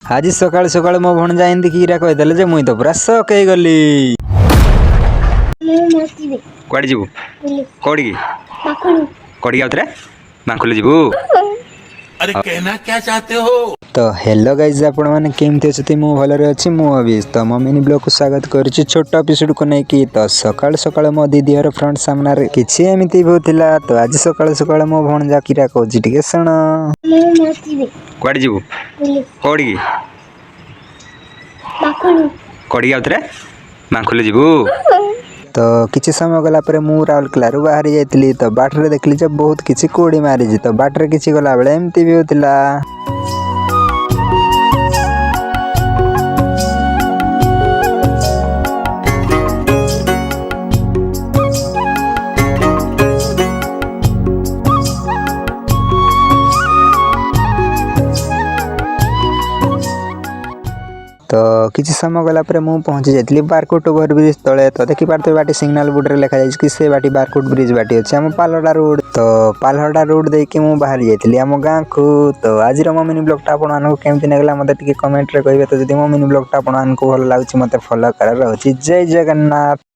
आज सकाल सकाल मो भण जाइंदी कीरा कहीदेले जे मुई तो पूरा शक हो गली। कुआडे जीवु कोड़ी की कोड़ी आउतरे माखुले जीवु। अरे कहना क्या चाहते हो? तो हेलो गाइज आपण मैंने केमती अच्छे मु भलरे अच्छी मु अभी तो मो मिनी ब्लॉग को स्वागत करुच्ची छोट एपिसोड को नहीं तो सकाल सकाल मो दीदी हर फ्रंट सामने किसी एमती होता तो आज सकाल सकाल मो भणजा कीरा कहूँ टे शुण। कुआडे जीवु कोड़ी की कोड़ी आउतरे माखुले जीवु। तो किसी समय गला पर मु राउरकेला बाहरी जाइली तो बाटरे देखली जब बहुत किसी कोड़ी मारी तो बाटरे किसी गला बेले एमती भी होता। तो किसी समय गला पर मु पहुंची जाइली बारकोट ओवर ब्रिज तले तो देखी पार्थे बाटी सिग्नल बोर्ड रे लिखा जाय कि से बाटी बारकोट ब्रिज बाटी अछि हम पालहड़ा रोड। तो पालहड़ा रोड दे के मु बाहर जाइली हम गाँ को। तो आज रो मिनी ब्लॉग टा आपण मानको केमति लागला मते टिके कमेंट रे कहिबे। तो जदि मो मिनी ब्लॉग टा आपण मानको भल लागुछि मते फॉलो करार अछि। जय जगन्नाथ।